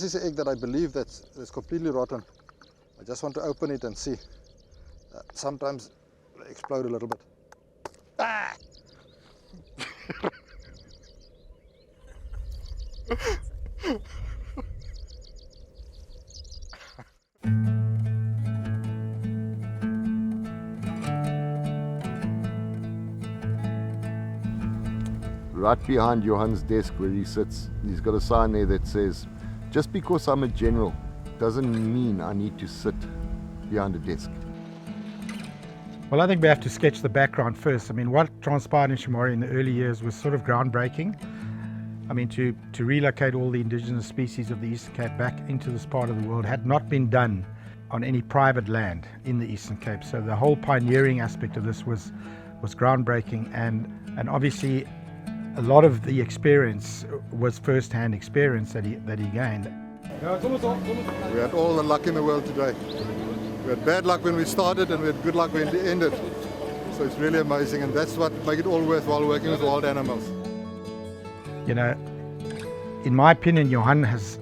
This is an egg that I believe that's completely rotten. I just want to open it and see. Sometimes they explode a little bit. Ah! Right behind Johan's desk where he sits, he's got a sign there that says, "Just because I'm a general doesn't mean I need to sit behind a desk." Well, I think we have to sketch the background first. I mean, what transpired in Shamwari in the early years was sort of groundbreaking. I mean, to relocate all the indigenous species of the Eastern Cape back into this part of the world had not been done on any private land in the Eastern Cape. So the whole pioneering aspect of this was groundbreaking, and obviously a lot of the experience was first-hand experience that he gained. We had all the luck in the world today. We had bad luck when we started and we had good luck when we ended. So it's really amazing, and that's what makes it all worthwhile working with wild animals. You know, in my opinion, Johan has,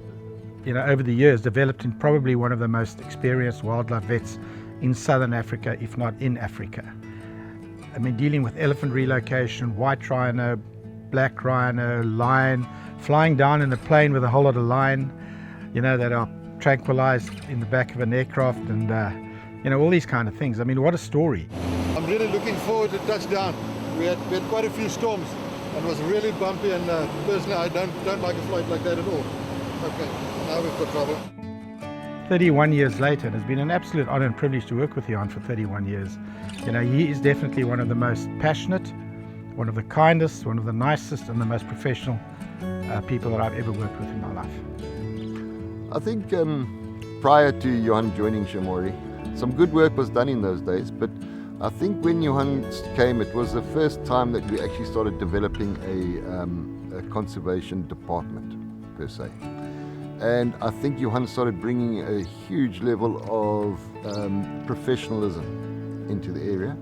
over the years developed in probably one of the most experienced wildlife vets in Southern Africa, if not in Africa. I mean, dealing with elephant relocation, white rhino, black rhino, lion, flying down in a plane with a whole lot of lion, that are tranquilized in the back of an aircraft, and all these kind of things. I mean, what a story. I'm really looking forward to touchdown. We had quite a few storms and it was really bumpy, and personally I don't like a flight like that at all. Okay, now we've got trouble. 31 years later, it has been an absolute honor and privilege to work with Johan for 31 years. He is definitely one of the most passionate, one of the kindest, one of the nicest and the most professional people that I've ever worked with in my life. I think prior to Johan joining Shamwari, some good work was done in those days, but I think when Johan came, it was the first time that we actually started developing a conservation department, per se. And I think Johan started bringing a huge level of professionalism into the area.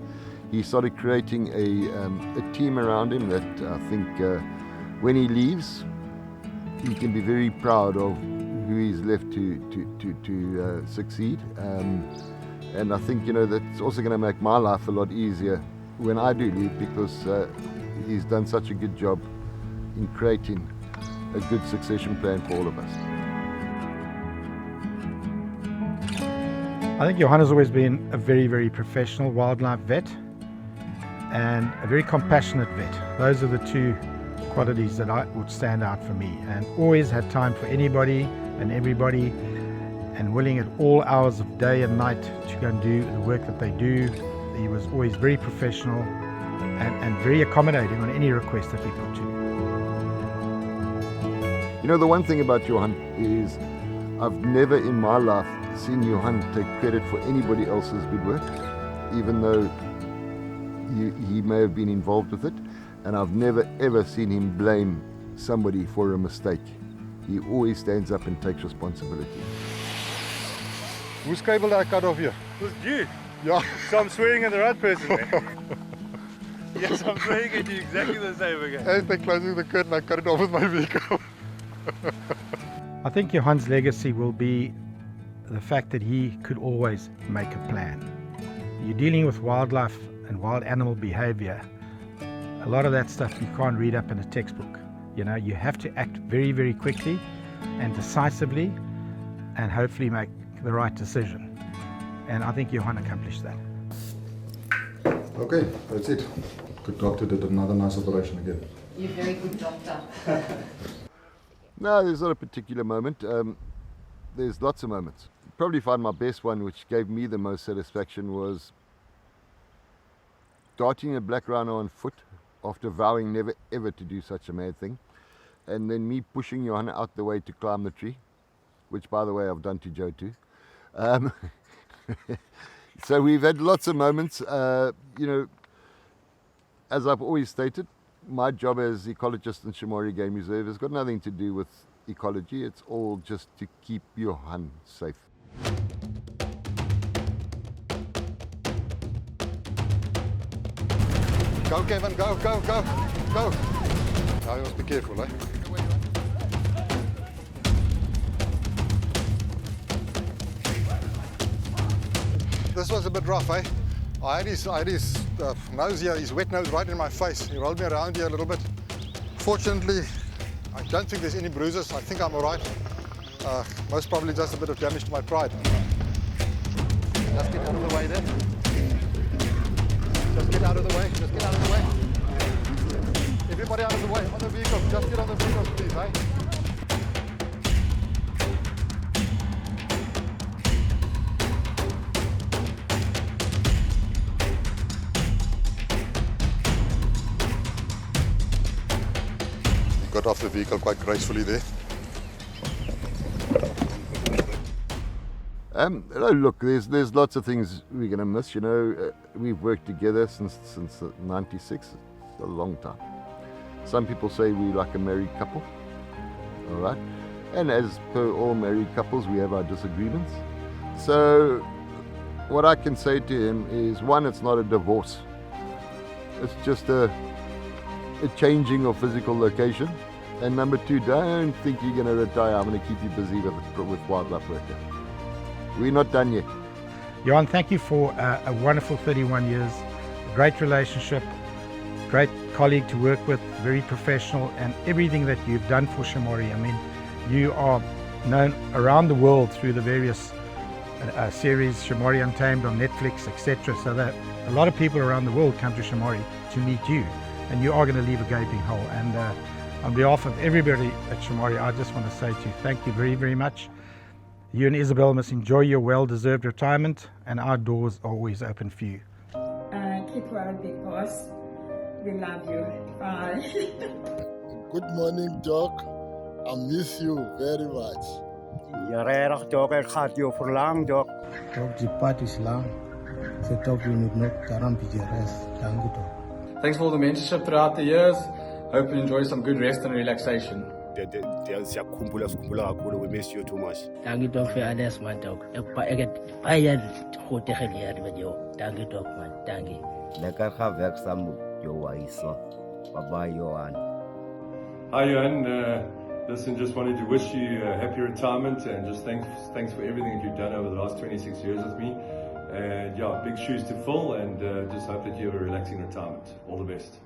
He started creating a team around him that I think when he leaves, he can be very proud of who he's left to succeed. And I think, that's also going to make my life a lot easier when I do leave, because he's done such a good job in creating a good succession plan for all of us. I think Johan has always been a very, very professional wildlife vet and a very compassionate vet. Those are the two qualities that would stand out for me, and always had time for anybody and everybody, and willing at all hours of day and night to go and do the work that they do. He was always very professional and very accommodating on any request that we put to him. The one thing about Johan is I've never in my life seen Johan take credit for anybody else's good work, even though he may have been involved with it, and I've never ever seen him blame somebody for a mistake. He always stands up and takes responsibility. Whose cable did I cut off here? It was you. Yeah. So I'm swearing at the right person, man. Yes, I'm swearing at you exactly the same again. As they're closing the curtain, I cut it off with my vehicle. I think Johan's legacy will be the fact that he could always make a plan. You're dealing with wildlife and wild animal behavior. A lot of that stuff you can't read up in a textbook. You have to act very, very quickly and decisively, and hopefully make the right decision. And I think Johan accomplished that. Okay, that's it. Good doctor did another nice operation again. You're a very good doctor. No, there's not a particular moment. There's lots of moments. Probably find my best one, which gave me the most satisfaction, was darting a black rhino on foot after vowing never ever to do such a mad thing, and then me pushing Johan out the way to climb the tree, which by the way I've done to Joe too. So we've had lots of moments. As I've always stated, my job as ecologist in Shamwari Game Reserve has got nothing to do with ecology. It's all just to keep Johan safe. Go, Kevin, go, go, go, go. Now you must be careful, eh? this was a bit rough, eh? I had his nose here, his wet nose right in my face. He rolled me around here a little bit. Fortunately, I don't think there's any bruises. I think I'm all right. Most probably just a bit of damage to my pride. Just get out of the way there. Just get out of the way. Just get out of the way. Everybody out of the way. On the vehicle. Just get on the vehicle, please, eh? Got off the vehicle quite gracefully there. Look, there's lots of things we're going to miss. You know, we've worked together since '96. It's a long time. Some people say we're like a married couple. All right, and as per all married couples, we have our disagreements. So, what I can say to him is, one, it's not a divorce. It's just a changing of physical location. And number two, don't think you're going to retire. I'm going to keep you busy with wildlife work. We're not done yet. Johan, thank you for a wonderful 31 years, a great relationship, great colleague to work with, very professional, and everything that you've done for Shamwari. I mean, you are known around the world through the various series, Shamwari Untamed on Netflix, etc. So that a lot of people around the world come to Shamwari to meet you, and you are going to leave a gaping hole. And on behalf of everybody at Shamwari, I just want to say to you, thank you very, very much. You and Isabel must enjoy your well-deserved retirement, and our doors are always open for you. Keep well, big boss. We love you. Bye. Good morning, Doc. I miss you very much. Jarig Doc, ek gaat jou verlang, Doc. Doc, die pad is lang. So Doc, we moet nog daarom bietjie rest. Dankie, Doc. Thanks for all the mentorship throughout the years. Hope you enjoy some good rest and relaxation. We miss you too much. Dankie, Doc, vir alles, man, Doc. Ek het baie goeie geleer met jou. Dankie, Doc, man. Dankie. Lekker gaan werk saam met jou huisie. Bye-bye, Johan. Hi, Johan. Listen, just wanted to wish you a happy retirement and just thanks for everything that you've done over the last 26 years with me. And yeah, big shoes to fill, and just hope that you have a relaxing retirement. All the best.